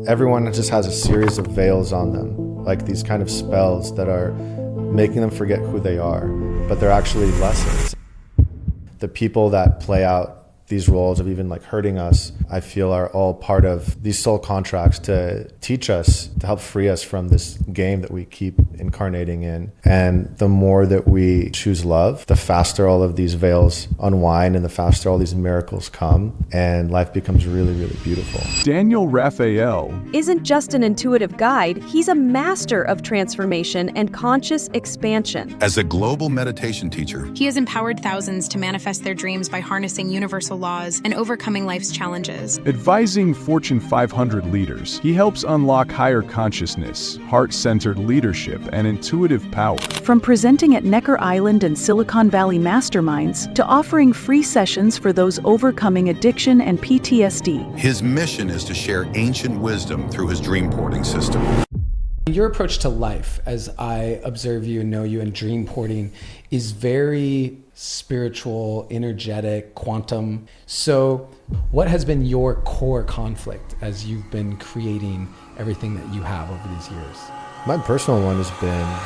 Everyone just has a series of veils on them, like these kind of spells that are making them forget who they are, but they're actually lessons. The people that play out these roles of even like hurting us, I feel are all part of these soul contracts to teach us, to help free us from this game that we keep incarnating in. And the more that we choose love, the faster all of these veils unwind and the faster all these miracles come, and life becomes really, really beautiful. Daniel Raphael isn't just an intuitive guide, he's a master of transformation and conscious expansion. As a global meditation teacher, he has empowered thousands to manifest their dreams by harnessing universal laws and overcoming life's challenges. Advising Fortune 500 leaders, he helps unlock higher consciousness, heart-centered leadership, and intuitive power. From presenting at Necker Island and Silicon Valley masterminds to offering free sessions for those overcoming addiction and PTSD. His mission is to share ancient wisdom through his DreamPorting system. Your approach to life, as I observe you and know you in DreamPorting, is very spiritual, energetic, quantum. So what has been your core conflict as you've been creating everything that you have over these years? My personal one has been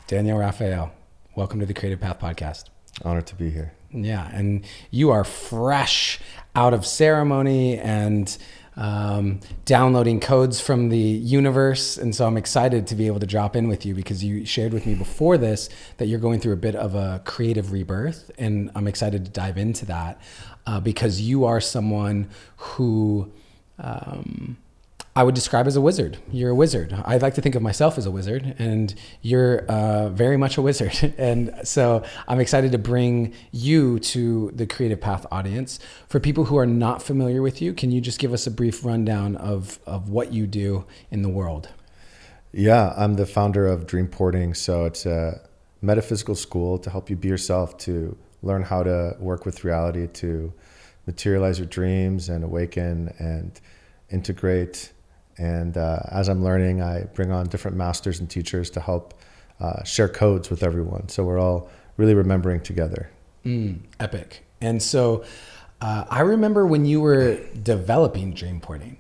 Daniel Raphael, welcome to the Creative Path Podcast. honored to be here. Yeah, and you are fresh out of ceremony and downloading codes from the universe. And so I'm excited to be able to drop in with you because you shared with me before this that you're going through a bit of a creative rebirth. And I'm excited to dive into that because you are someone who I would describe as a wizard. You're a wizard. I like to think of myself as a wizard, and you're very much a wizard. And so I'm excited to bring you to the Creative Path audience. For people who are not familiar with you, can you just give us a brief rundown of what you do in the world? Yeah, I'm the founder of DreamPorting. So it's a metaphysical school to help you be yourself, to learn how to work with reality, to materialize your dreams and awaken and integrate. And as I'm learning, I bring on different masters and teachers to help share codes with everyone. So we're all really remembering together. Epic. And so I remember when you were developing DreamPorting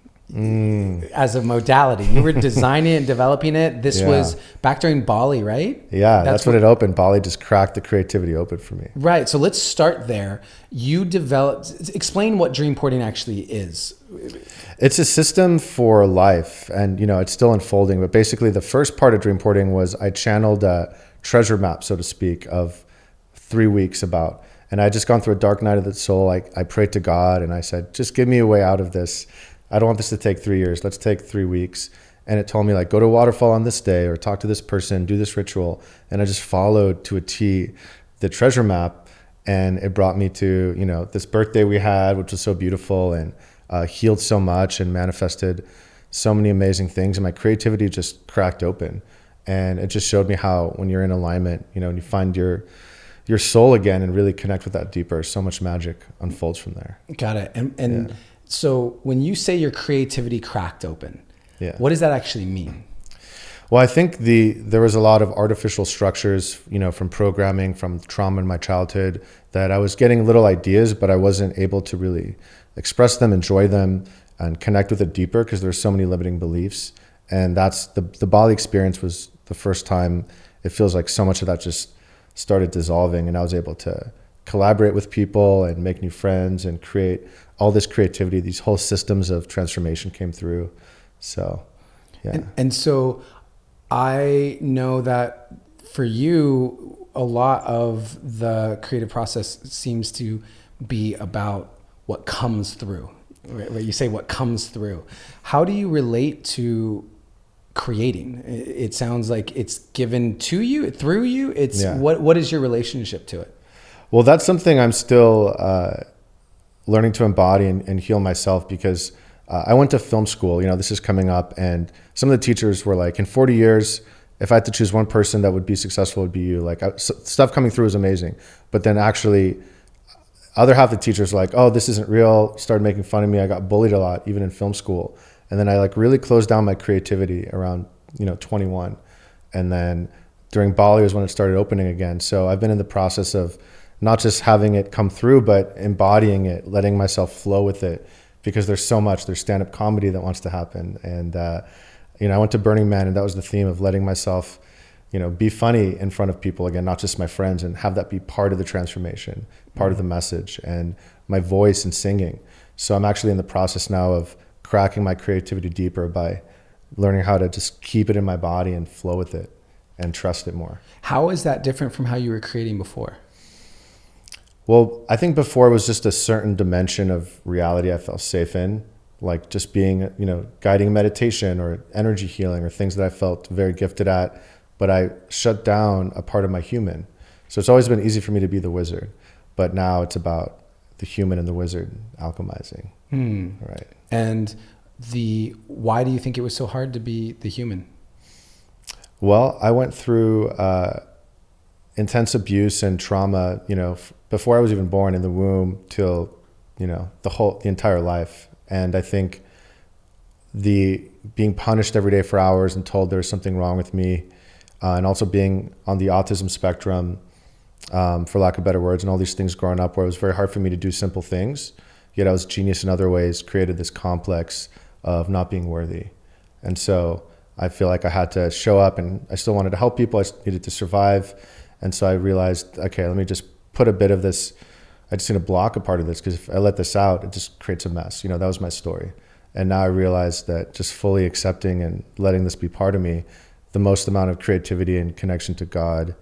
as a modality, you were designing and developing it. This was back during Bali, right? Yeah, that's when it opened. Bali just cracked the creativity open for me. Right. So let's start there. You developed, explain what DreamPorting actually is. It's a system for life, and it's still unfolding. But basically, the first part of DreamPorting was I channeled a treasure map, so to speak, of 3 weeks about. And I had just gone through a dark night of the soul. I prayed to God, and I said, just give me a way out of this. I don't want this to take 3 years. Let's take 3 weeks. And it told me go to a waterfall on this day, or talk to this person, do this ritual. And I just followed to a T the treasure map, and it brought me to this birthday we had, which was so beautiful, and healed so much and manifested so many amazing things. And my creativity just cracked open. And it just showed me how when you're in alignment, when you find your soul again and really connect with that deeper, so much magic unfolds from there. Got it. And so when you say your creativity cracked open, what does that actually mean? Well, I think there was a lot of artificial structures, from programming, from trauma in my childhood, that I was getting little ideas, but I wasn't able to really express them, enjoy them, and connect with it deeper because there's so many limiting beliefs. And that's the Bali experience was the first time it feels like so much of that just started dissolving, and I was able to collaborate with people and make new friends and create all this creativity. These whole systems of transformation came through. So, yeah. And so I know that for you, a lot of the creative process seems to be about what comes through, right? You say what comes through. How do you relate to creating? It sounds like it's given to you, through you. What is your relationship to it? Well, that's something I'm still learning to embody and heal myself, because I went to film school. This is coming up, and some of the teachers were like, in 40 years, if I had to choose one person that would be successful, it would be you. Stuff coming through is amazing, but then actually other half of the teachers were like, oh, this isn't real. Started making fun of me. I got bullied a lot, even in film school. And then I like really closed down my creativity around, 21. And then during Bali was when it started opening again. So I've been in the process of not just having it come through, but embodying it, letting myself flow with it, because there's so much. There's stand-up comedy that wants to happen. And, I went to Burning Man, and that was the theme of letting myself, be funny in front of people again, not just my friends, and have that be part of the transformation, part of the message, and my voice and singing. So I'm actually in the process now of cracking my creativity deeper by learning how to just keep it in my body and flow with it and trust it more. How is that different from how you were creating before? Well, I think before it was just a certain dimension of reality I felt safe in, like just being, guiding meditation or energy healing or things that I felt very gifted at, but I shut down a part of my human. So it's always been easy for me to be the wizard, but now it's about the human and the wizard alchemizing. Right. And why do you think it was so hard to be the human? Well, I went through intense abuse and trauma, before I was even born, in the womb till, the entire life. And I think the being punished every day for hours and told there was something wrong with me, and also being on the autism spectrum, for lack of better words, and all these things growing up where it was very hard for me to do simple things, yet I was genius in other ways, created this complex of not being worthy. And so I feel like I had to show up, and I still wanted to help people. I needed to survive. And so I realized, okay, let me just put a bit of this, I just need to block a part of this, because if I let this out, it just creates a mess. That was my story. And now I realize that just fully accepting and letting this be part of me, the most amount of creativity and connection to God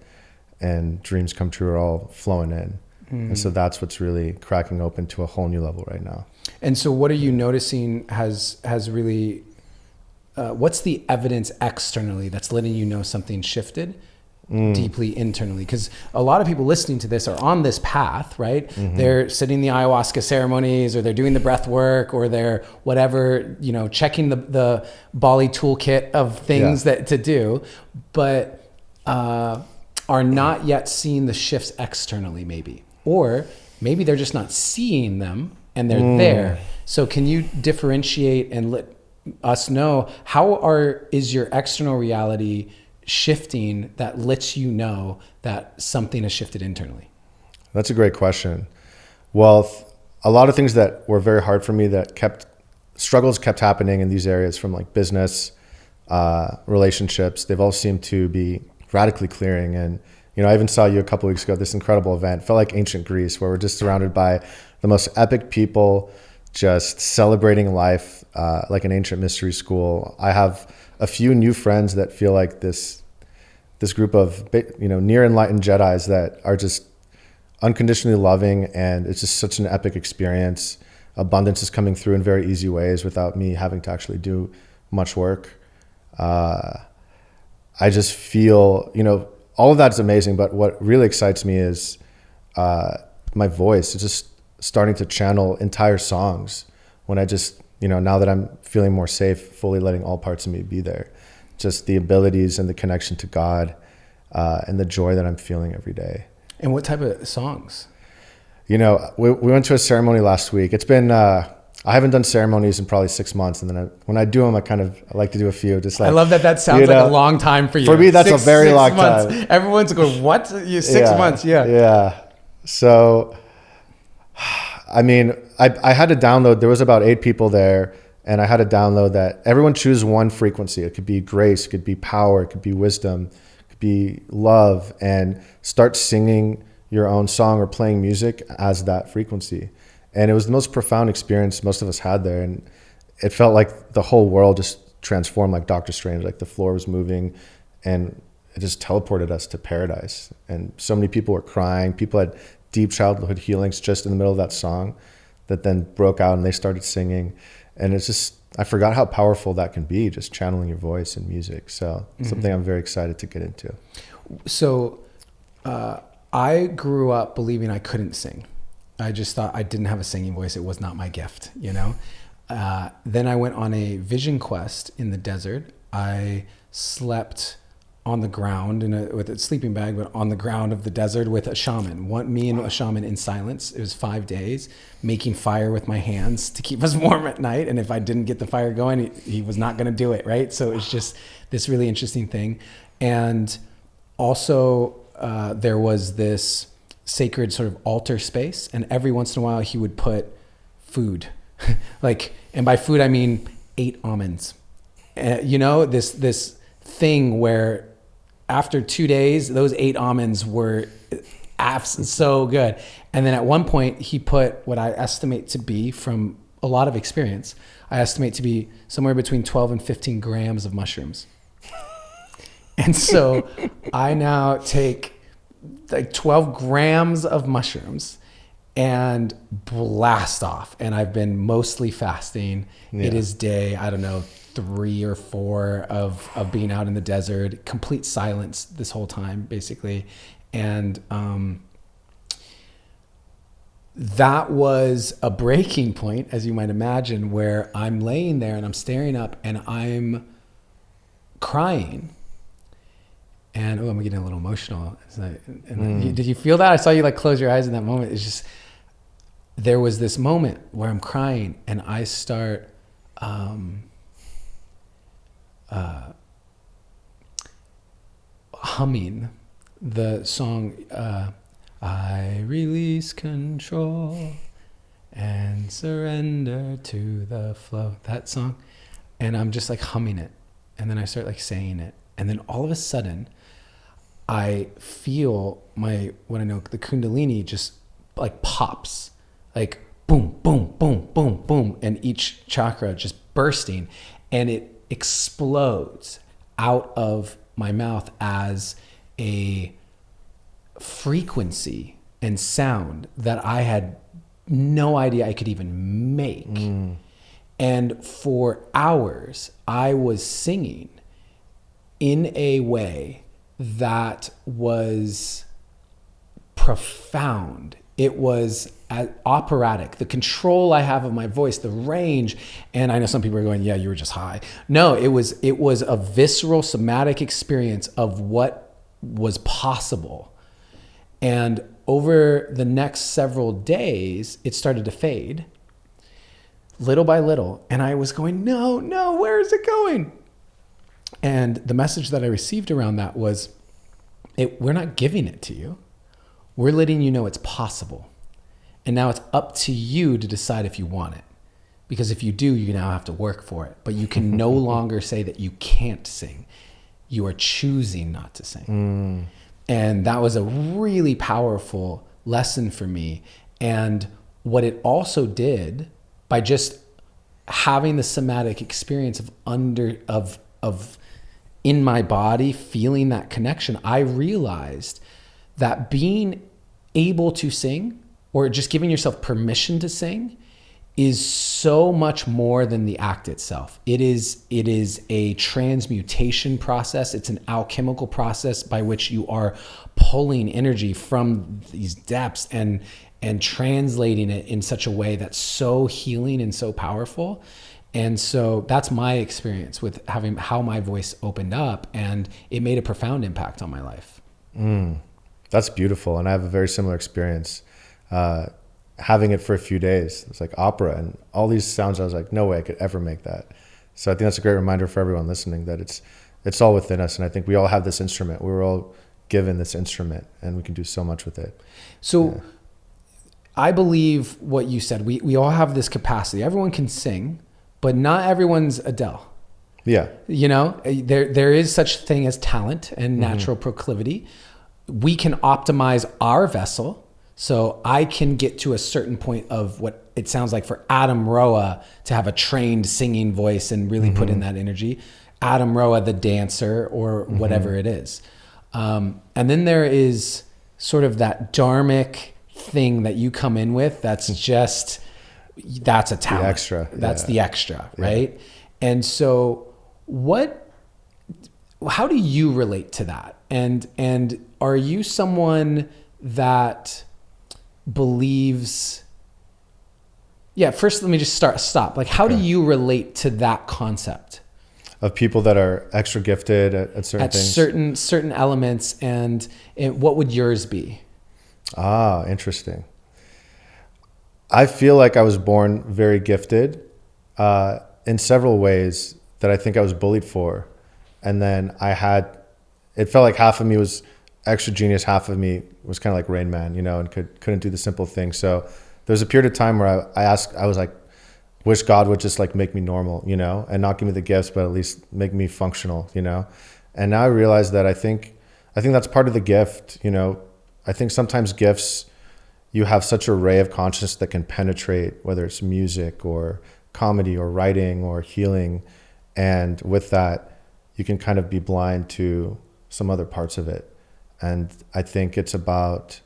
and dreams come true are all flowing in. And so that's what's really cracking open to a whole new level right now. And so what are you noticing has really, what's the evidence externally that's letting you know something shifted deeply internally? Because a lot of people listening to this are on this path, right? They're sitting the ayahuasca ceremonies, or they're doing the breath work, or they're whatever, checking the Bali toolkit of things that to do, but are not yet seeing the shifts externally maybe. Or maybe they're just not seeing them and they're there. So can you differentiate and let us know is your external reality shifting that lets you know that something has shifted internally? That's a great question. Well, a lot of things that were very hard for me, struggles kept happening in these areas, from like business, relationships, they've all seemed to be radically clearing. And I even saw you a couple of weeks ago at this incredible event. It felt like ancient Greece, where we're just surrounded by the most epic people, just celebrating life, like an ancient mystery school. I have a few new friends that feel like this group of near enlightened Jedis that are just unconditionally loving, and it's just such an epic experience. Abundance is coming through in very easy ways without me having to actually do much work. I just feel, all of that is amazing, but what really excites me is my voice. It's just starting to channel entire songs when I just, now that I'm feeling more safe, fully letting all parts of me be there. Just the abilities and the connection to God, and the joy that I'm feeling every day. And what type of songs? We went to a ceremony last week. It's been, I haven't done ceremonies in probably 6 months. And then when I do them, I like to do a few. Just like, I love that sounds like a long time for you. For me, that's a very long months. time. Everyone's going, what? 6 months, yeah. Yeah. So, I mean, I had to download, there was about 8 people there, and I had to download that everyone choose one frequency. It could be grace, it could be power, it could be wisdom, it could be love, and start singing your own song or playing music as that frequency. And it was the most profound experience most of us had there. And it felt like the whole world just transformed, like Doctor Strange, like the floor was moving, and it just teleported us to paradise. And so many people were crying. People had deep childhood healings just in the middle of that song that then broke out and they started singing. And it's just, I forgot how powerful that can be, just channeling your voice in music. So something I'm very excited to get into. So I grew up believing I couldn't sing. I just thought I didn't have a singing voice. It was not my gift, Then I went on a vision quest in the desert. I slept on the ground with a sleeping bag, but on the ground of the desert with a shaman. Me and a shaman in silence. It was 5 days, making fire with my hands to keep us warm at night. And if I didn't get the fire going, he was not going to do it, right? So it was just this really interesting thing. And also there was this sacred sort of altar space. And every once in a while he would put food, and by food, I mean 8 almonds, this thing where after 2 days, those 8 almonds were so good. And then at one point he put what I estimate to be, from a lot of experience, I estimate to be somewhere between 12 and 15 grams of mushrooms. And so I now take 12 grams of mushrooms and blast off. And I've been mostly fasting. Yeah. It is day, 3 or 4 of being out in the desert, complete silence this whole time, basically. And that was a breaking point, as you might imagine, where I'm laying there and I'm staring up and I'm crying. And I'm getting a little emotional. Did you feel that? I saw you close your eyes in that moment. It's just, there was this moment where I'm crying and I start humming the song, I release control and surrender to the flow, that song. And I'm just humming it. And then I start saying it. And then all of a sudden I feel what I know, the Kundalini just pops, boom, boom, boom, boom, boom. And each chakra just bursting, and it explodes out of my mouth as a frequency and sound that I had no idea I could even make. And for hours I was singing in a way that was profound. It was operatic. The control I have of my voice, the range, and I know some people are going, yeah, you were just high. No, it was a visceral, somatic experience of what was possible. And over the next several days, it started to fade little by little. And I was going, no, where is it going? And the message that I received around that was, we're not giving it to you. We're letting you know it's possible. And now it's up to you to decide if you want it. Because if you do, you now have to work for it. But you can no longer say that you can't sing. You are choosing not to sing. And that was a really powerful lesson for me. And what it also did, by just having the somatic experience of in my body, feeling that connection, I realized that being able to sing, or just giving yourself permission to sing, is so much more than the act itself. It is a transmutation process. It's an alchemical process by which you are pulling energy from these depths and translating it in such a way that's so healing and so powerful. And so that's my experience with how my voice opened up, and it made a profound impact on my life. That's beautiful. And I have a very similar experience. Having it for a few days, it's like opera and all these sounds. I was like, no way I could ever make that. So I think that's a great reminder for everyone listening that it's all within us. And I think we all have this instrument. We were all given this instrument and we can do so much with it. So I believe what you said, we all have this capacity. Everyone can sing, but not everyone's Adele. Yeah. There is such thing as talent and natural proclivity. We can optimize our vessel. So I can get to a certain point of what it sounds like for Adam Roa to have a trained singing voice and really put in that energy. Adam Roa, the dancer, or whatever it is. And then there is sort of that dharmic thing that you come in with. That's a talent. The extra. That's the extra, right? Yeah. And so how do you relate to that? And are you someone that believes, first let me just stop. How do you relate to that concept? of people that are extra gifted at certain at things. certain elements, and what would yours be? Ah, interesting. I feel like I was born very gifted in several ways that I think I was bullied for. And then it felt like half of me was extra genius, half of me was kind of like Rain Man, and couldn't do the simple things. So there was a period of time where I was like, wish God would just like make me normal, and not give me the gifts, but at least make me functional, And now I realize that I think that's part of the gift, I think sometimes gifts, you have such a ray of consciousness that can penetrate, whether it's music or comedy or writing or healing. And with that, you can kind of be blind to some other parts of it. And I think it's about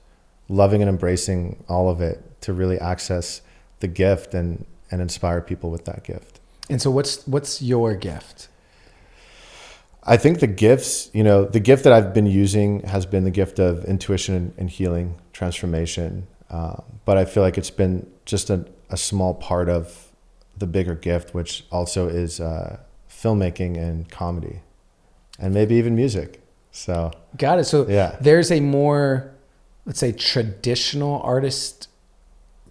loving and embracing all of it to really access the gift and inspire people with that gift. And so what's your gift? I think the gifts, the gift that I've been using has been the gift of intuition and healing, transformation. But I feel like it's been just a small part of the bigger gift, which also is filmmaking and comedy, and maybe even music. So got it. So yeah, there's a more, let's say, traditional artist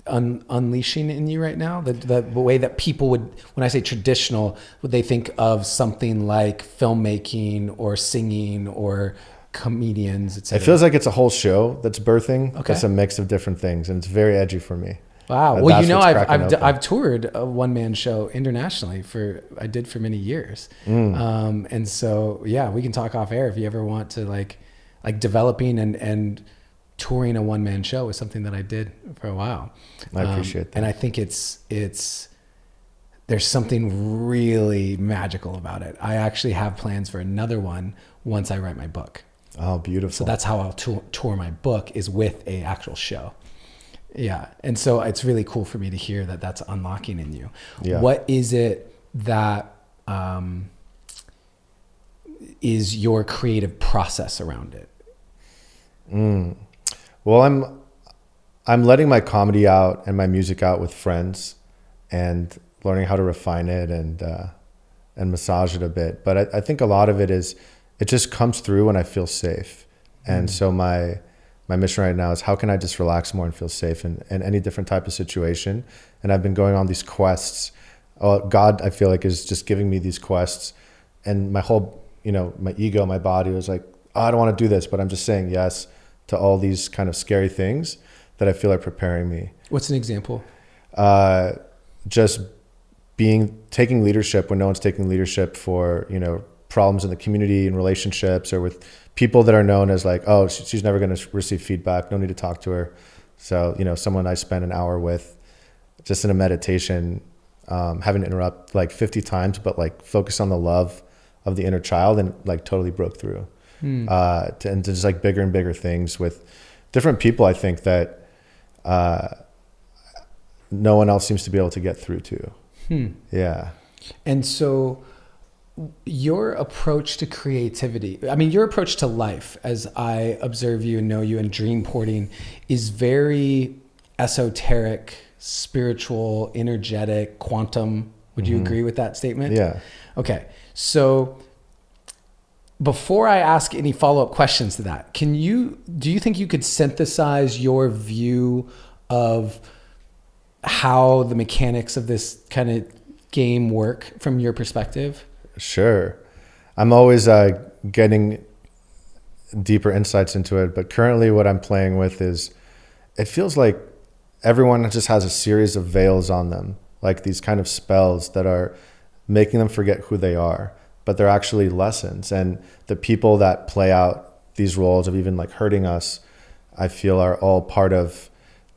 unleashing in you right now. The way that people would, when I say traditional, would they think of something like filmmaking or singing or comedians, etc.? It feels like it's a whole show that's birthing. Okay. It's a mix of different things, and it's very edgy for me. Wow. Well, That's I've toured a one-man show internationally for many years. And so, yeah, we can talk off air if you ever want to like developing and touring a one-man show is something that I did for a while. I appreciate that. And I think there's something really magical about it. I actually have plans for another one once I write my book. Oh, beautiful. So that's how I'll tour my book, is with a actual show. Yeah. And so it's really cool for me to hear that that's unlocking in you. Yeah. What is it that is your creative process around it? Well, I'm letting my comedy out and my music out with friends, and learning how to refine it and massage it a bit. But I think a lot of it just comes through when I feel safe. And so my mission right now is, how can I just relax more and feel safe in any different type of situation? And I've been going on these quests. God, I feel like, is just giving me these quests, and my whole, my ego, my body was like, oh, I don't want to do this, but I'm just saying yes to all these kind of scary things that I feel are preparing me. What's an example? Just taking leadership when no one's taking leadership for, problems in the community and relationships, or with people that are known as like, oh, she's never going to receive feedback, no need to talk to her. So, someone I spent an hour with just in a meditation, having to interrupt like 50 times, but like focus on the love of the inner child, and like totally broke through. And to just like bigger and bigger things with different people, I think that no one else seems to be able to get through to. Yeah. And so your approach to creativity, your approach to life, as I observe you and know you in DreamPorting, is very esoteric, spiritual, energetic, quantum. Would you agree with that statement? Yeah. Okay. So before I ask any follow-up questions to that, do you think you could synthesize your view of how the mechanics of this kind of game work from your perspective? Sure. I'm always getting deeper insights into it, but currently what I'm playing with is, it feels like everyone just has a series of veils on them, like these kind of spells that are making them forget who they are, but they're actually lessons. And the people that play out these roles of even like hurting us, I feel, are all part of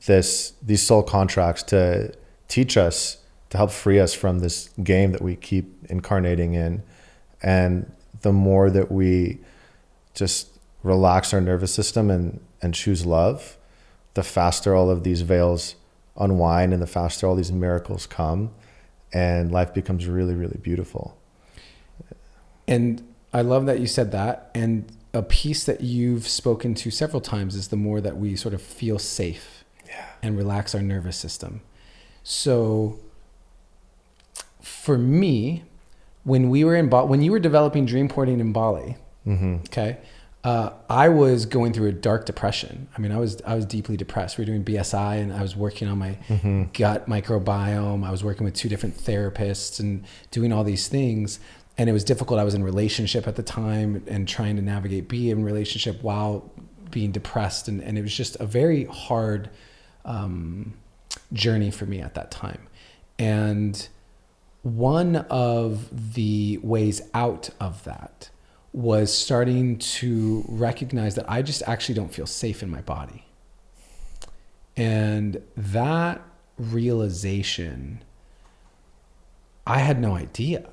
these soul contracts to teach us, to help free us from this game that we keep incarnating in. And the more that we just relax our nervous system and choose love, the faster all of these veils unwind, and the faster all these miracles come, and life becomes really, really beautiful. And I love that you said that. And a piece that you've spoken to several times is the more that we sort of feel safe and relax our nervous system. So for me, when we were when you were developing DreamPorting in Bali, okay, I was going through a dark depression. I mean, I was deeply depressed. We were doing BSI, and I was working on my gut microbiome. I was working with 2 different therapists and doing all these things. And it was difficult. I was in a relationship at the time and trying to navigate being in a relationship while being depressed. And it was just a very hard journey for me at that time. And one of the ways out of that was starting to recognize that I just actually don't feel safe in my body. And that realization, I had no idea.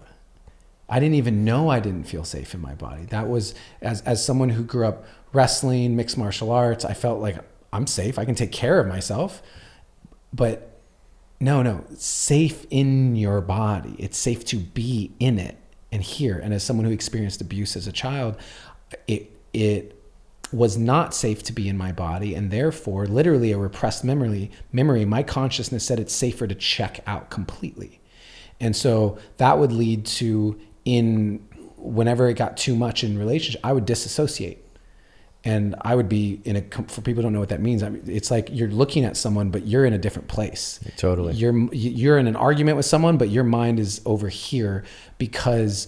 I didn't even know I didn't feel safe in my body. That was, as someone who grew up wrestling, mixed martial arts, I felt like I'm safe. I can take care of myself. But no, safe in your body. It's safe to be in it and here. And as someone who experienced abuse as a child, it was not safe to be in my body. And therefore, literally a repressed memory, my consciousness said it's safer to check out completely. And so that would lead to, whenever it got too much in relationship, I would disassociate. And I would be for people who don't know what that means, I mean, it's like you're looking at someone, but you're in a different place. Totally. You're in an argument with someone, but your mind is over here because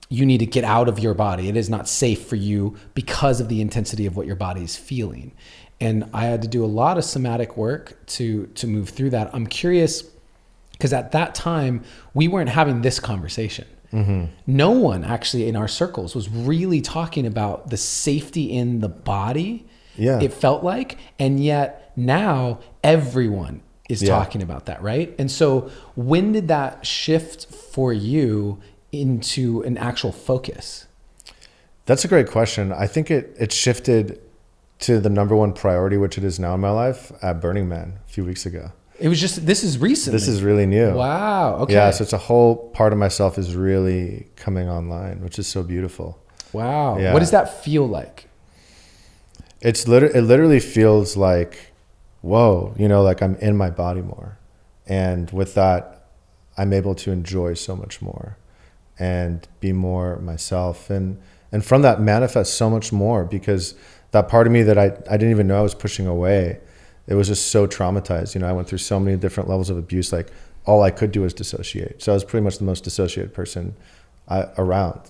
you need to get out of your body. It is not safe for you because of the intensity of what your body is feeling. And I had to do a lot of somatic work to move through that. I'm curious, because at that time, we weren't having this conversation. No one actually in our circles was really talking about the safety in the body. Yeah. It felt like, and yet now everyone is talking about that, right? And so when did that shift for you into an actual focus? That's a great question. I think it shifted to the number one priority, which it is now in my life, at Burning Man a few weeks ago. It was just, this is recent. This is really new. Wow. Okay. Yeah. So it's a whole part of myself is really coming online, which is so beautiful. Wow. Yeah. What does that feel like? It literally feels like, whoa, like I'm in my body more. And with that, I'm able to enjoy so much more and be more myself. And from that manifest so much more, because that part of me that I didn't even know I was pushing away, it was just so traumatized. I went through so many different levels of abuse. Like all I could do was dissociate. So I was pretty much the most dissociated person around,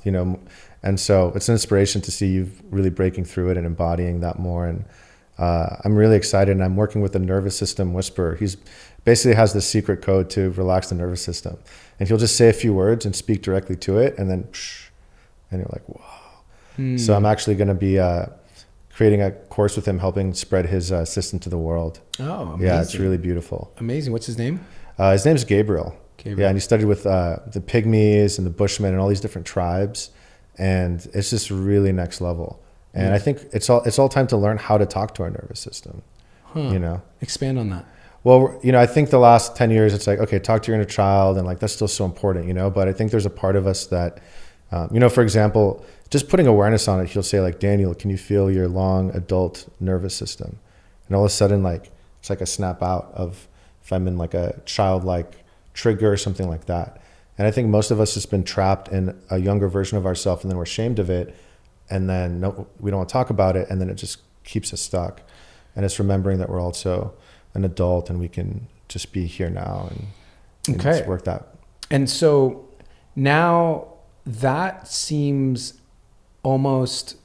and so it's an inspiration to see you really breaking through it and embodying that more. And I'm really excited, and I'm working with a nervous system whisperer. He's basically has the secret code to relax the nervous system, and he'll just say a few words and speak directly to it, and then psh, and you're like, whoa. So I'm actually going to be creating a course with him, helping spread his system to the world. Oh, amazing. Yeah, it's really beautiful. Amazing. What's his name? His name's Gabriel. Yeah, and he studied with the Pygmies and the Bushmen and all these different tribes, and it's just really next level. And I think it's all time to learn how to talk to our nervous system. Expand on that. Well, I think the last 10 years, it's like, okay, talk to your inner child, and like that's still so important, but I think there's a part of us that, for example, just putting awareness on it, he'll say like, Daniel, can you feel your long adult nervous system? And all of a sudden, like, it's like a snap out of if I'm in like a childlike trigger or something like that. And I think most of us has been trapped in a younger version of ourselves, and then we're ashamed of it. And then we don't want to talk about it. And then it just keeps us stuck. And it's remembering that we're also an adult and we can just be here now and just work that. And so now that seems almost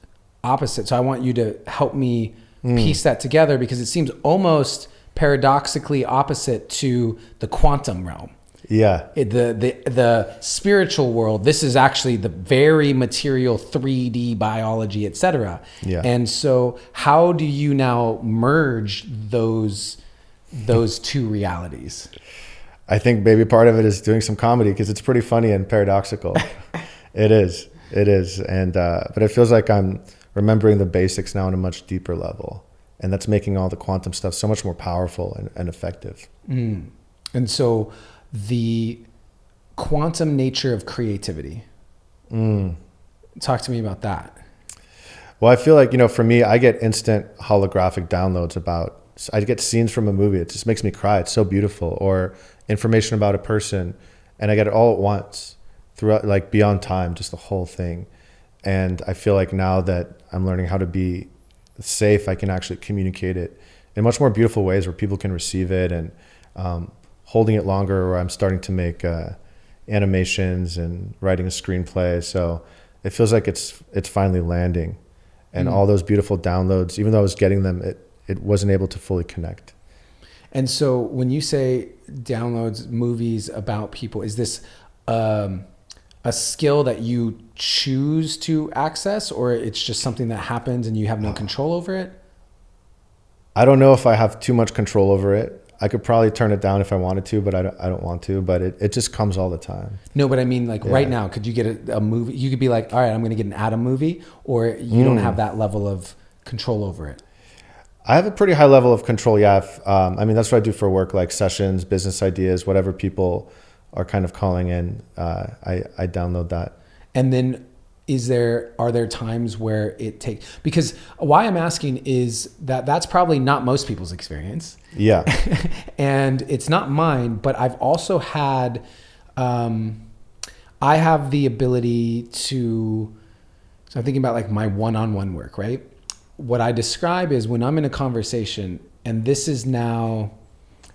opposite. So I want you to help me piece that together, because it seems almost paradoxically opposite to the quantum realm. Yeah. The spiritual world, this is actually the very material 3D biology, etc. Yeah. And so how do you now merge those two realities? I think maybe part of it is doing some comedy, because it's pretty funny and paradoxical. It is. And, but it feels like I'm remembering the basics now on a much deeper level. And that's making all the quantum stuff so much more powerful and effective. And so the quantum nature of creativity. Talk to me about that. Well, I feel like, for me, I get instant holographic downloads I get scenes from a movie. It just makes me cry. It's so beautiful. Or information about a person, and I get it all at once throughout, like beyond time, just the whole thing. And I feel like now that I'm learning how to be safe, I can actually communicate it in much more beautiful ways where people can receive it, and holding it longer, where I'm starting to make animations and writing a screenplay. So it feels like it's finally landing, and all those beautiful downloads, even though I was getting them, it wasn't able to fully connect. And so when you say downloads movies about people, is this a skill that you choose to access, or it's just something that happens and you have no control over it? I don't know if I have too much control over it. I could probably turn it down if I wanted to, but I don't want to. But it just comes all the time. No, but I mean, like right now, could you get a movie? You could be like, all right, I'm going to get an Adam movie, or you don't have that level of control over it. I have a pretty high level of control. Yeah. I mean, that's what I do for work, like sessions, business ideas, whatever people are kind of calling in. I download that. And then are there times where it takes, because why I'm asking is that's probably not most people's experience. Yeah. And it's not mine, but I've also had, I have the ability to, so I'm thinking about like my one-on-one work, right? What I describe is when I'm in a conversation, and this is now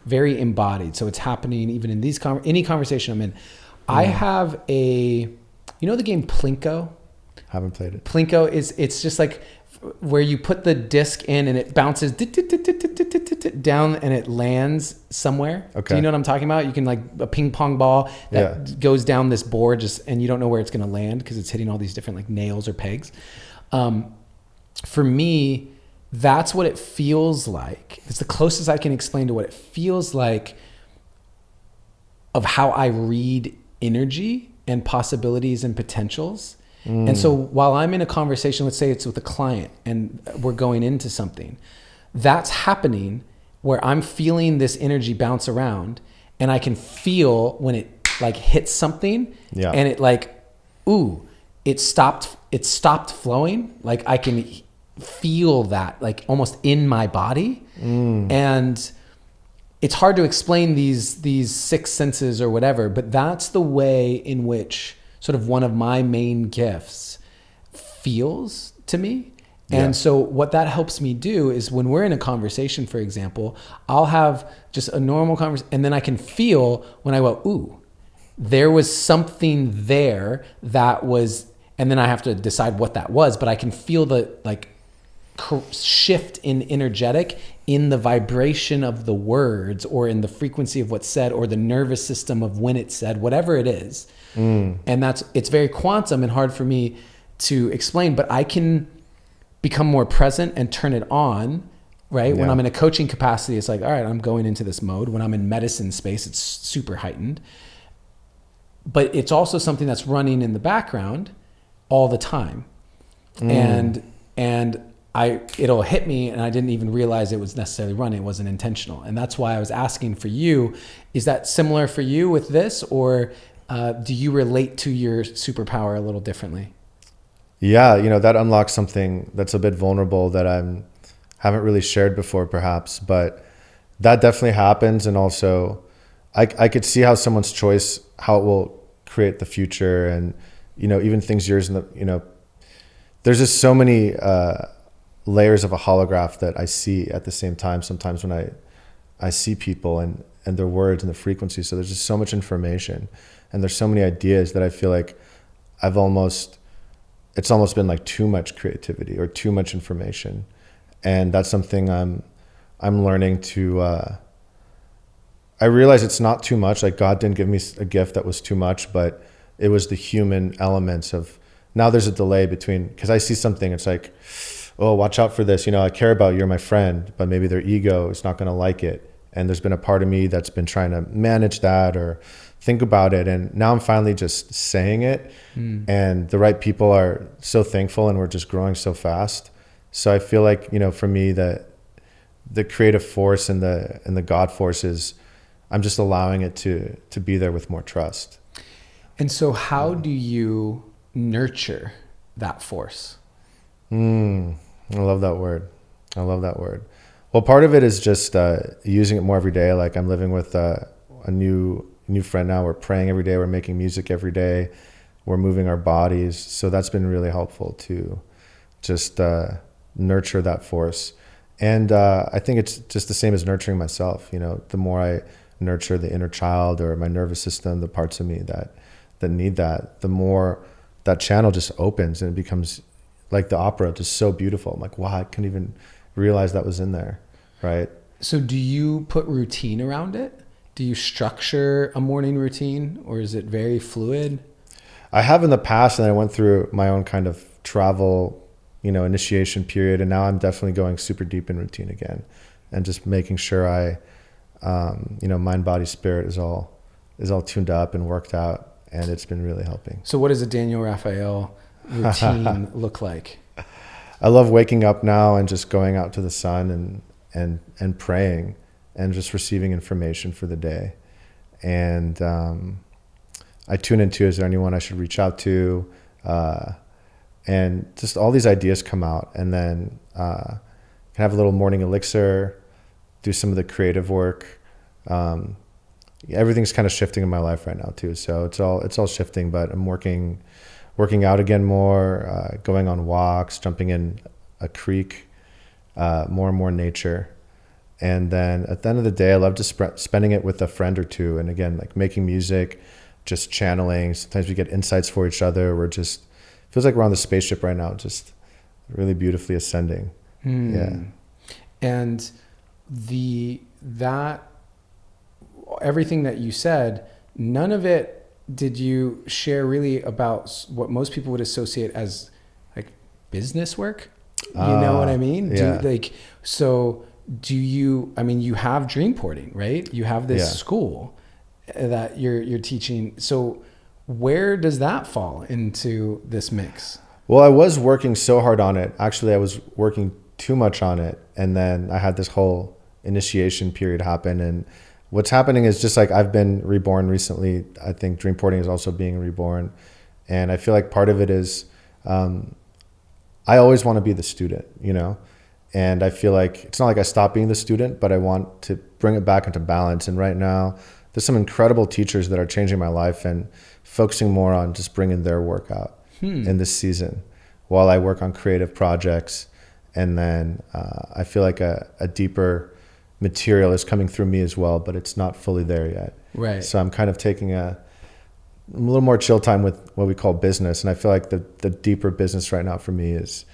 very embodied, so it's happening even in these any conversation I'm in. I have you know the game Plinko? Haven't played it. Plinko it's just like where you put the disc in and it bounces down and it lands somewhere. Okay. Do you know what I'm talking about? You can, like a ping pong ball that goes down this board and you don't know where it's going to land because it's hitting all these different like nails or pegs. For me, that's what it feels like. It's the closest I can explain to what it feels like of how I read energy and possibilities and potentials. And so while I'm in a conversation, let's say it's with a client and we're going into something, that's happening where I'm feeling this energy bounce around, and I can feel when it like hits something and it like, ooh, it stopped flowing. Like I can feel that like almost in my body. And it's hard to explain these six senses or whatever, but that's the way in which sort of one of my main gifts feels to me. And so what that helps me do is when we're in a conversation, for example, I'll have just a normal conversation, and then I can feel when I go, ooh, there was something there that was, and then I have to decide what that was, but I can feel the like shift in energetic in the vibration of the words, or in the frequency of what's said, or the nervous system of when it's said, whatever it is. And it's very quantum and hard for me to explain, but I can become more present and turn it on, right? When I'm in a coaching capacity, it's like, all right, I'm going into this mode. When I'm in medicine space, it's super heightened. But it's also something that's running in the background all the time. And it'll hit me, and I didn't even realize it was necessarily running. It wasn't intentional. And that's why I was asking for you, is that similar for you with this, or do you relate to your superpower a little differently? Yeah, that unlocks something that's a bit vulnerable that I haven't really shared before, perhaps, but that definitely happens. And also I could see how someone's choice, how it will create the future, and, even things yours, there's just so many layers of a holograph that I see at the same time sometimes when I see people and their words and the frequency. So there's just so much information, and there's so many ideas that I feel like it's almost been like too much creativity or too much information. And that's something I'm learning to, I realize it's not too much. Like God didn't give me a gift that was too much, but it was the human elements of, now there's a delay between, because I see something, it's like, oh, watch out for this. I care about you, you're my friend, but maybe their ego is not going to like it. And there's been a part of me that's been trying to manage that or think about it. And now I'm finally just saying it. And the right people are so thankful, and we're just growing so fast. So I feel like, for me, the creative force and the God force is, I'm just allowing it to be there with more trust. And so how do you nurture that force? I love that word. Well, part of it is just using it more every day. Like I'm living with a new friend now. We're praying every day. We're making music every day. we're moving our bodies. So that's been really helpful to just nurture that force. And I think it's just the same as nurturing myself. You know, the more I nurture the inner child or my nervous system, the parts of me that need that, the more that channel just opens and it becomes like the opera, just so beautiful. I'm like, wow, I couldn't even realize that was in there, right? So do you put routine around it? Do you structure a morning routine, or is it very fluid? I have in the past, and I went through my own kind of travel, you know, initiation period, and now I'm definitely going super deep in routine again, and just making sure I, you know, mind, body, spirit is all tuned up and worked out, and it's been really helping. So what does a Daniel Raphael routine look like? I love waking up now and just going out to the sun and praying and just receiving information for the day. And I tune into, is there anyone I should reach out to? And just all these ideas come out, and then have a little morning elixir, do some of the creative work. Everything's kind of shifting in my life right now too. So it's all shifting, but I'm working out again more, going on walks, jumping in a creek, more and more nature. And then at the end of the day, I love just spending it with a friend or two. And again, like making music, just channeling. Sometimes we get insights for each other. We're just, feels like we're on the spaceship right now, just really beautifully ascending. Yeah. And everything that you said, none of it did you share really about what most people would associate as like business work. You know what I mean? Yeah. Do you, I mean, you have DreamPorting, right? You have this school that you're teaching. So where does that fall into this mix? Well, I was working so hard on it. Actually, I was working too much on it. And then I had this whole initiation period happen. And what's happening is just like I've been reborn recently. I think DreamPorting is also being reborn. And I feel like part of it is I always want to be the student, you know? And I feel like it's not like I stopped being the student, but I want to bring it back into balance. And right now, there's some incredible teachers that are changing my life and focusing more on just bringing their work out in this season while I work on creative projects. And then I feel like a deeper material is coming through me as well, but it's not fully there yet. Right. So I'm kind of taking a little more chill time with what we call business. And I feel like the deeper business right now for me is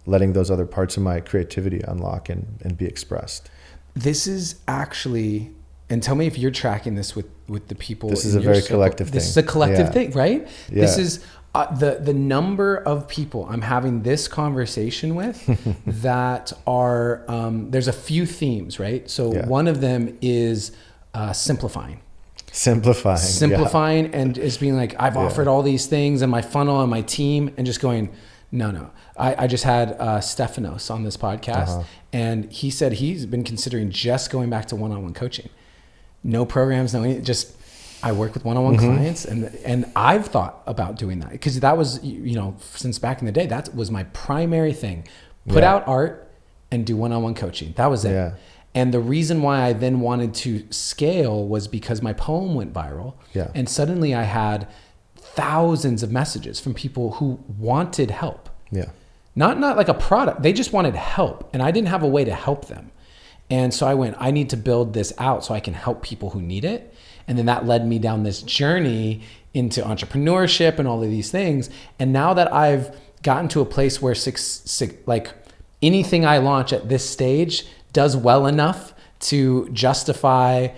letting those other parts of my creativity unlock and be expressed. This is actually, and tell me if you're tracking this with the people. This is a very collective thing. This is a collective thing, right? Yeah. This is the number of people I'm having this conversation with that are, there's a few themes, right? So one of them is simplifying. Simplifying and is being like, I've offered all these things and my funnel and my team, and just going, no. I just had Stefanos on this podcast, and he said he's been considering just going back to one-on-one coaching. No programs, just I work with one-on-one clients, and I've thought about doing that because that was, you know, since back in the day, that was my primary thing. Put out art and do one-on-one coaching. That was it. Yeah. And the reason why I then wanted to scale was because my poem went viral, and suddenly I had thousands of messages from people who wanted help. Yeah. Not like a product. They just wanted help, and I didn't have a way to help them. And so I need to build this out so I can help people who need it. And then that led me down this journey into entrepreneurship and all of these things. And now that I've gotten to a place where like anything I launch at this stage does well enough to justify,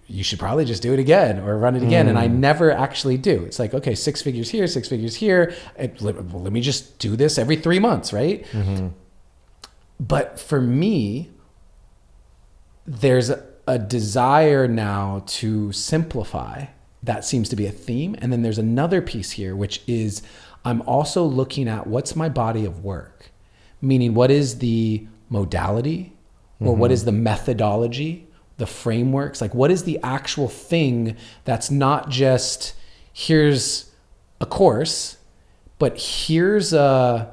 you should probably just do it again or run it again. And I never actually do. It's like, okay, 6 figures here, 6 figures here. Let me just do this every 3 months, right? But for me, there's a desire now to simplify. That seems to be a theme. And then there's another piece here, which is I'm also looking at what's my body of work, meaning what is the modality or what is the methodology, the frameworks, like what is the actual thing that's not just here's a course, but here's I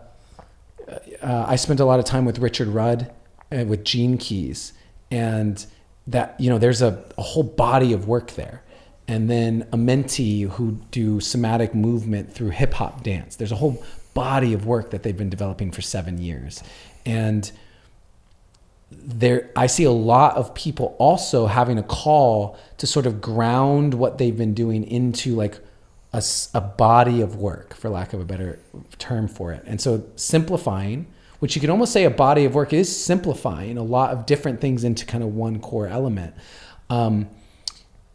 spent a lot of time with Richard Rudd and with Gene Keys, and that, you know, there's a whole body of work there. and then a mentee who do somatic movement through hip hop dance. There's a whole body of work that they've been developing for 7 years. And I see a lot of people also having a call to sort of ground what they've been doing into like a body of work, for lack of a better term for it. And so simplifying, which you could almost say a body of work is simplifying a lot of different things into kind of one core element.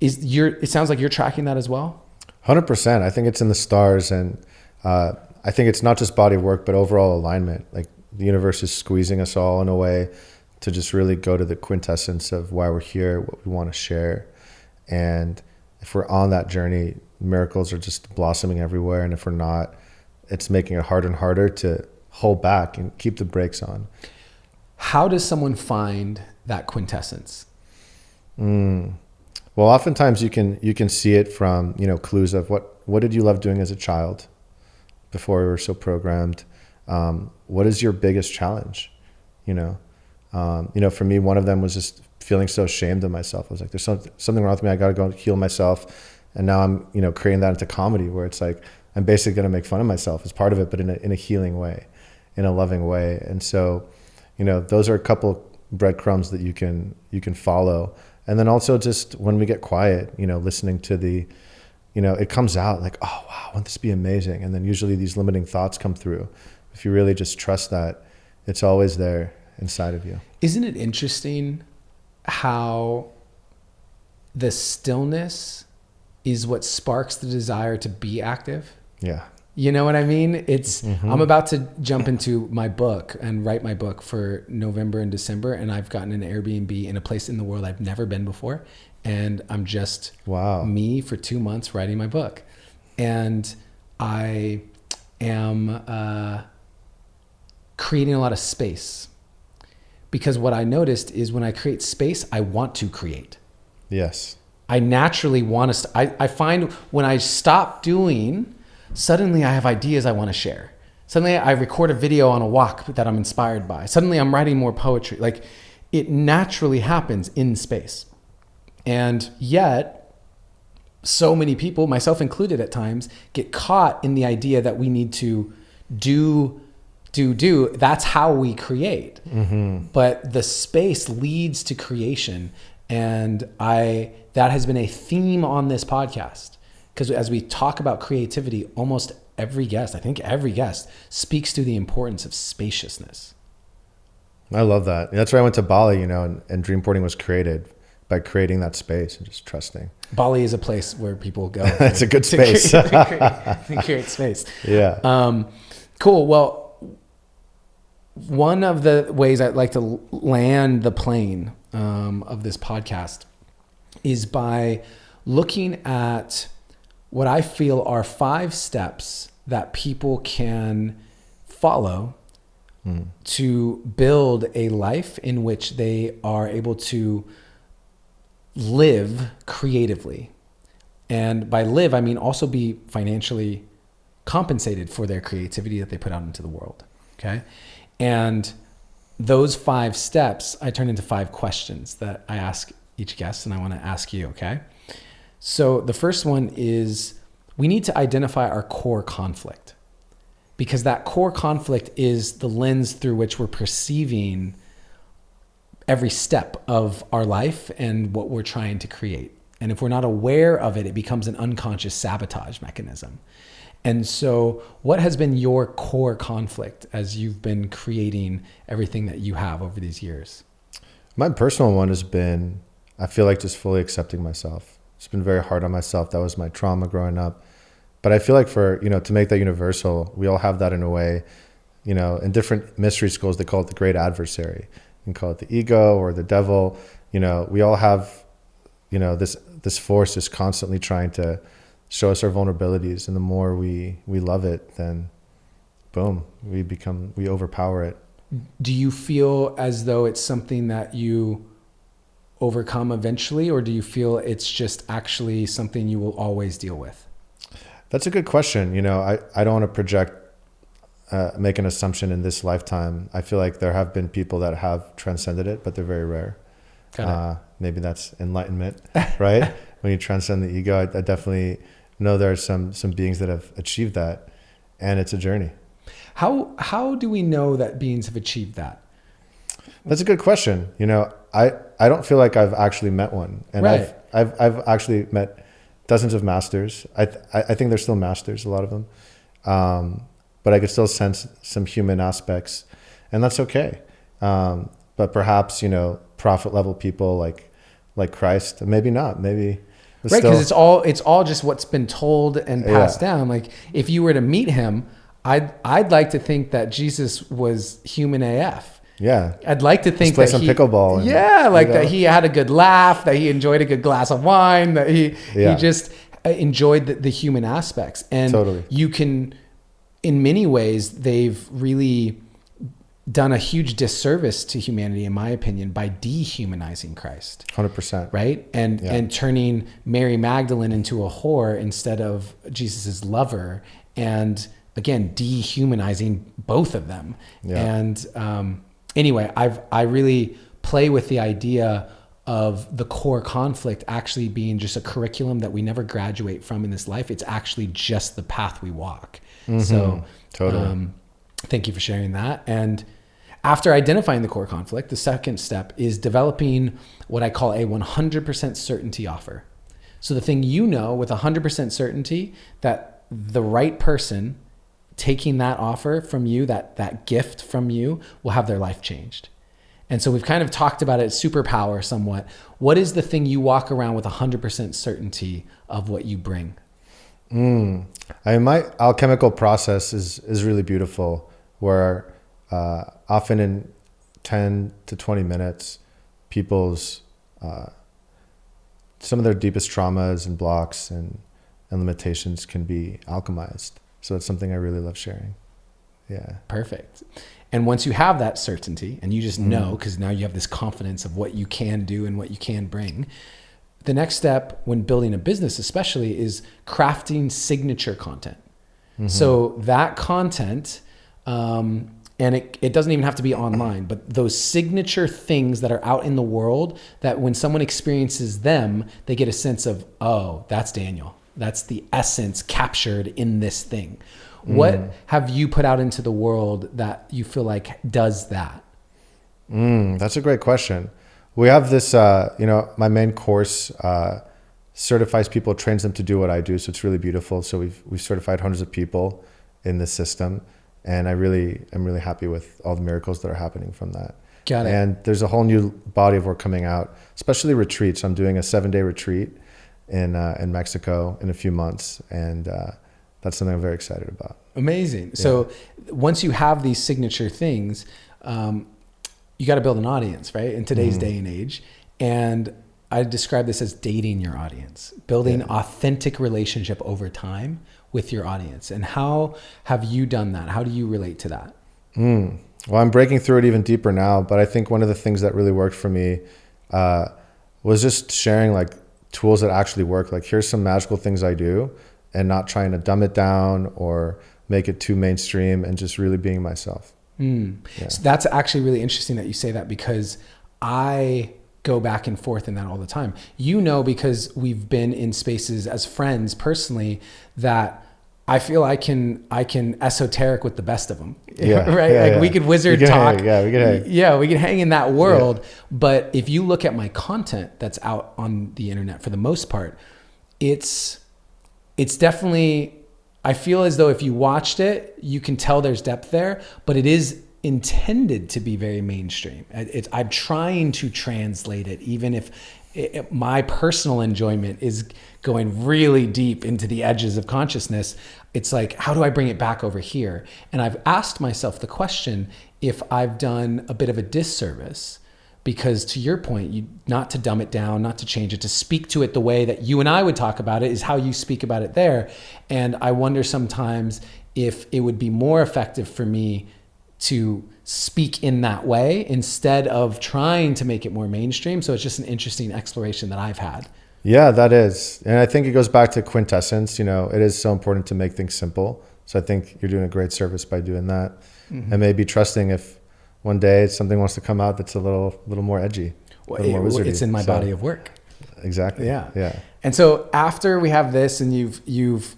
It sounds like you're tracking that as well? 100%. I think it's in the stars, and I think it's not just body of work, but overall alignment. Like the universe is squeezing us all in a way to just really go to the quintessence of why we're here, what we want to share. And if we're on that journey, miracles are just blossoming everywhere. And if we're not, it's making it harder and harder to hold back and keep the brakes on. How does someone find that quintessence? Well, oftentimes you can see it from, clues of what did you love doing as a child before we were so programmed? What is your biggest challenge? For me, one of them was just feeling so ashamed of myself. I was like, there's something wrong with me. I got to go heal myself. And now I'm, creating that into comedy where it's like, I'm basically going to make fun of myself as part of it, but in a healing way, in a loving way. And so, those are a couple breadcrumbs that you can follow. And then also just when we get quiet, listening to the, it comes out like, oh, wow, wouldn't this be amazing? And then usually these limiting thoughts come through. If you really just trust that, it's always there inside of you. Isn't it interesting how the stillness is what sparks the desire to be active? Yeah. You know what I mean? I'm about to jump into my book and write my book for November and December. And I've gotten an Airbnb in a place in the world I've never been before. And I'm just me for 2 months writing my book. And I am creating a lot of space. Because what I noticed is when I create space, I want to create. Yes. I naturally want to, I find when I stop doing, suddenly I have ideas I want to share. Suddenly I record a video on a walk that I'm inspired by. Suddenly I'm writing more poetry. Like it naturally happens in space. And yet so many people, myself included at times, get caught in the idea that we need to do. That's how we create. Mm-hmm. But the space leads to creation. And that has been a theme on this podcast. Because as we talk about creativity, almost every guest speaks to the importance of spaciousness. I love that. That's why I went to Bali, and DreamPorting was created by creating that space and just trusting. Bali is a place where people go. It's a good space. to create space. Yeah. Cool. Well, one of the ways I'd like to land the plane of this podcast is by looking at what I feel are 5 steps that people can follow to build a life in which they are able to live creatively. And by live, I mean also be financially compensated for their creativity that they put out into the world. Okay. And those 5 steps, I turn into 5 questions that I ask each guest, and I want to ask you, okay? So the first one is we need to identify our core conflict, because that core conflict is the lens through which we're perceiving every step of our life and what we're trying to create. And if we're not aware of it, it becomes an unconscious sabotage mechanism. And so what has been your core conflict as you've been creating everything that you have over these years? My personal one has been, I feel like just fully accepting myself. It's been very hard on myself. That was my trauma growing up. But I feel like to make that universal, we all have that in a way, in different mystery schools, they call it the great adversary. You can call it the ego or the devil. We all have, this force is constantly trying to show us our vulnerabilities, and the more we love it, then boom, we overpower it. Do you feel as though it's something that you overcome eventually, or do you feel it's just actually something you will always deal with? That's a good question. I don't want to project, make an assumption in this lifetime. I feel like there have been people that have transcended it, but they're very rare. Maybe that's enlightenment, right? when you transcend the ego, I definitely know there are some beings that have achieved that, and it's a journey. How do we know that beings have achieved that? That's a good question. You know, I don't feel like I've actually met one, and Right. I've actually met dozens of masters. I think they're still masters, a lot of them, but I could still sense some human aspects, and that's okay. But perhaps, you know, prophet level people like Christ, maybe not, maybe. Right, because it's all just what's been told and passed down. Like if you were to meet him, I'd like to think that Jesus was human AF. Yeah, I'd like to think play that some he, pickleball. That he had a good laugh, that he enjoyed a good glass of wine, that he just enjoyed the human aspects. And Totally. you can, in many ways, they've really done a huge disservice to humanity, in my opinion, by dehumanizing Christ. 100%. Right? And turning Mary Magdalene into a whore instead of Jesus's lover, and again, dehumanizing both of them. Yeah. And anyway, I really play with the idea of the core conflict actually being just a curriculum that we never graduate from in this life. It's actually just the path we walk. Mm-hmm. So Totally. thank you for sharing that. And after identifying the core conflict, the second step is developing what I call a 100% certainty offer. So the thing you know with 100% certainty that the right person taking that offer from you, that gift from you, will have their life changed. And so we've kind of talked about it as superpower somewhat. What is the thing you walk around with 100% certainty of what you bring? I mean, my alchemical process is really beautiful, where often in 10 to 20 minutes, people's some of their deepest traumas and blocks and limitations can be alchemized. So it's something I really love sharing. Yeah. Perfect. And once you have that certainty and you just know, because now you have this confidence of what you can do and what you can bring, the next step when building a business especially is crafting signature content. So that content, and it doesn't even have to be online, but those signature things that are out in the world that when someone experiences them, they get a sense of, oh, that's Daniel. That's the essence captured in this thing. What have you put out into the world that you feel like does that? That's a great question. We have this, my main course certifies people, trains them to do what I do. So it's really beautiful. So we've certified hundreds of people in this system. And I'm really happy with all the miracles that are happening from that. Got it. And there's a whole new body of work coming out, especially retreats. I'm doing a 7-day retreat in Mexico in a few months. And that's something I'm very excited about. Amazing. Yeah. So once you have these signature things, you got to build an audience, right? In today's day and age. And I describe this as dating your audience, building authentic relationship over time with your audience. And how have you done that? How do you relate to that? Well, I'm breaking through it even deeper now, but I think one of the things that really worked for me was just sharing like tools that actually work. Like, here's some magical things I do, and not trying to dumb it down or make it too mainstream, and just really being myself. So that's actually really interesting that you say that, because I go back and forth in that all the time. You know, because we've been in spaces as friends personally, that I feel I can esoteric with the best of them. Yeah. Right? Yeah, like yeah. we could wizard We can talk. hang, yeah, we can hang. Yeah, we can hang in that world. Yeah. But if you look at my content that's out on the internet, for the most part, it's definitely, I feel as though if you watched it, you can tell there's depth there, but it is intended to be very mainstream. I'm trying to translate it, even if my personal enjoyment is going really deep into the edges of consciousness. It's like, how do I bring it back over here? And I've asked myself the question if I've done a bit of a disservice, because to your point, not to dumb it down, not to change it, to speak to it the way that you and I would talk about it is how you speak about it there. And I wonder sometimes if it would be more effective for me to speak in that way instead of trying to make it more mainstream. So it's just an interesting exploration that I've had. Yeah, that is. And I think it goes back to quintessence. You know, it is so important to make things simple. So I think you're doing a great service by doing that. And maybe trusting if one day something wants to come out that's a little more edgy, a little more wizardy. It's in my body of work. exactly. Yeah. Yeah. And so after we have this and you've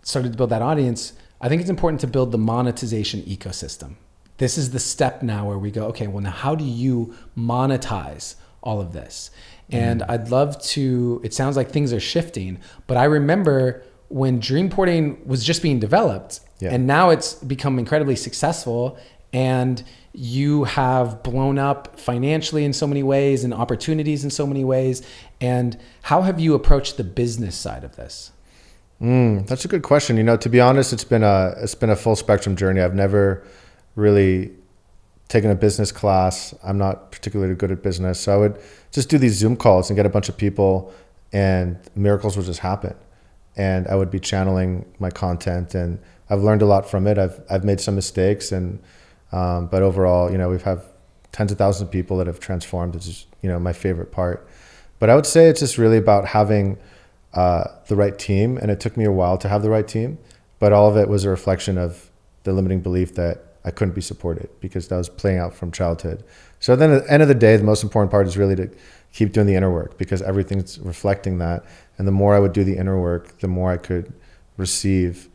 started to build that audience, I think it's important to build the monetization ecosystem. This is the step now where we go, okay, well, now how do you monetize all of this? And I'd love to, it sounds like things are shifting, but I remember when DreamPorting was just being developed, and now it's become incredibly successful, and you have blown up financially in so many ways and opportunities in so many ways. And how have you approached the business side of this? That's a good question. You know, to be honest, it's been a full spectrum journey. I've never really taken a business class. I'm not particularly good at business. So I would just do these Zoom calls and get a bunch of people, and miracles would just happen. And I would be channeling my content, and I've learned a lot from it. I've made some mistakes, and but overall, you know, we've had tens of thousands of people that have transformed. It's just, you know, my favorite part. But I would say it's just really about having the right team, and it took me a while to have the right team. But all of it was a reflection of the limiting belief that I couldn't be supported, because that was playing out from childhood. So then at the end of the day, the most important part is really to keep doing the inner work, because everything's reflecting that. And the more I would do the inner work, the more I could receive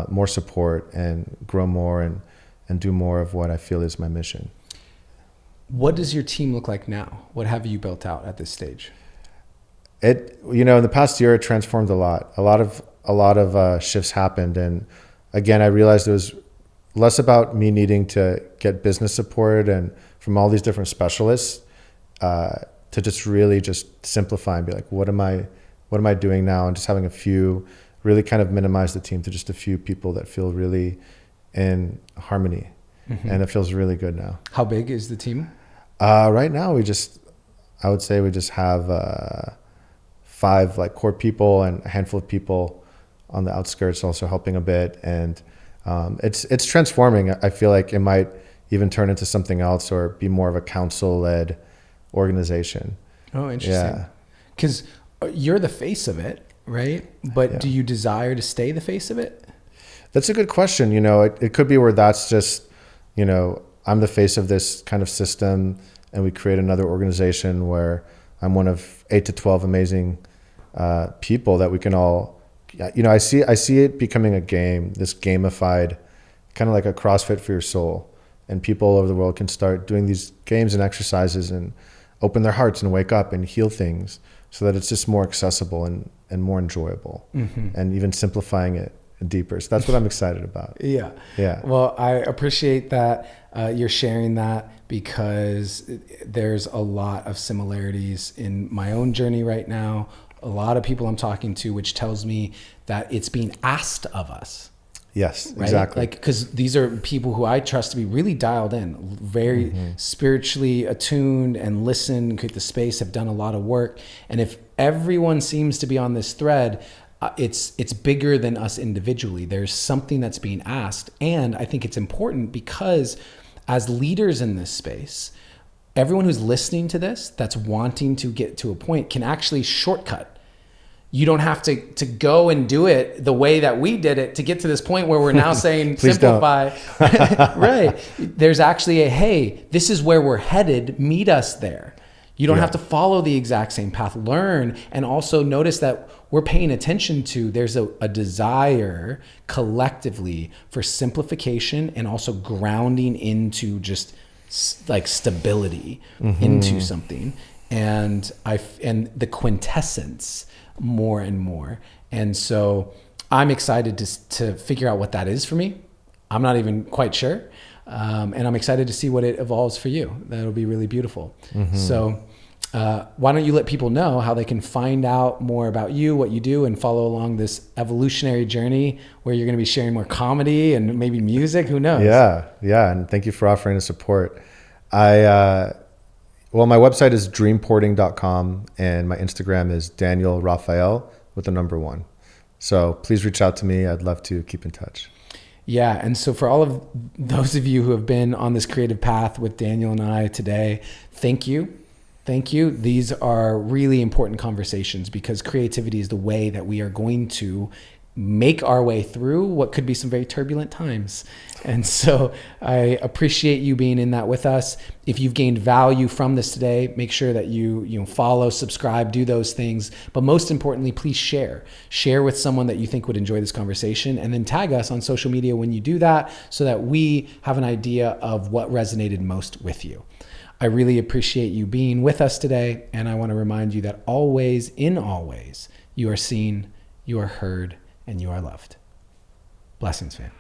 more support and grow more and do more of what I feel is my mission. What does your team look like now? What have you built out at this stage? It, you know, in the past year, it transformed a lot. A lot of shifts happened. And again, I realized it was less about me needing to get business support and from all these different specialists, to just really just simplify and be like, what am I doing now? And just having a few, really kind of minimize the team to just a few people that feel really in harmony. And it feels really good now. How big is the team? Right now, I would say we just have 5 like core people and a handful of people on the outskirts also helping a bit. And it's transforming. I feel like it might even turn into something else or be more of a council-led organization. Oh, interesting. Because you're the face of it, right? But do you desire to stay the face of it? That's a good question. You know, it could be where that's just, you know, I'm the face of this kind of system, and we create another organization where I'm one of 8 to 12 amazing people that we can all, you know, I see it becoming a game, this gamified, kind of like a CrossFit for your soul. And people all over the world can start doing these games and exercises and open their hearts and wake up and heal things, so that it's just more accessible and more enjoyable, and even simplifying it deeper. So that's what I'm excited about. Yeah. Well, I appreciate that you're sharing that, because there's a lot of similarities in my own journey right now. A lot of people I'm talking to, which tells me that it's being asked of us. Yes, right? exactly. Like, because these are people who I trust to be really dialed in, very spiritually attuned, and listen, create the space, have done a lot of work. And if everyone seems to be on this thread, it's bigger than us individually. There's something that's being asked. And I think it's important because as leaders in this space, everyone who's listening to this, that's wanting to get to a point, can actually shortcut. You don't have to go and do it the way that we did it to get to this point where we're now saying simplify. Right. There's actually hey, this is where we're headed. Meet us there. You don't have to follow the exact same path. Learn, and also notice that we're paying attention to, there's a desire collectively for simplification and also grounding into just like stability into something. And the quintessence more and more. And so I'm excited to figure out what that is for me. I'm not even quite sure. And I'm excited to see what it evolves for you. That'll be really beautiful. So why don't you let people know how they can find out more about you, what you do, and follow along this evolutionary journey where you're going to be sharing more comedy and maybe music, who knows? Yeah. And thank you for offering the support. Well, my website is dreamporting.com, and my Instagram is Daniel Raphael with the number 1. So please reach out to me. I'd love to keep in touch. Yeah. And so for all of those of you who have been on this creative path with Daniel and I today, thank you. Thank you. These are really important conversations, because creativity is the way that we are going to make our way through what could be some very turbulent times. And so I appreciate you being in that with us. If you've gained value from this today, make sure that you follow, subscribe, do those things. But most importantly, please share. Share with someone that you think would enjoy this conversation, and then tag us on social media when you do that so that we have an idea of what resonated most with you. I really appreciate you being with us today, and I want to remind you that always, in all ways, you are seen, you are heard, and you are loved. Blessings, fam.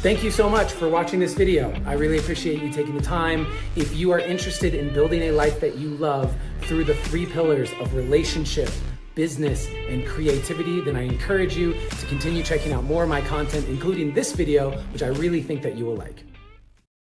Thank you so much for watching this video. I really appreciate you taking the time. If you are interested in building a life that you love through the 3 pillars of relationship, business, and creativity, then I encourage you to continue checking out more of my content, including this video, which I really think that you will like.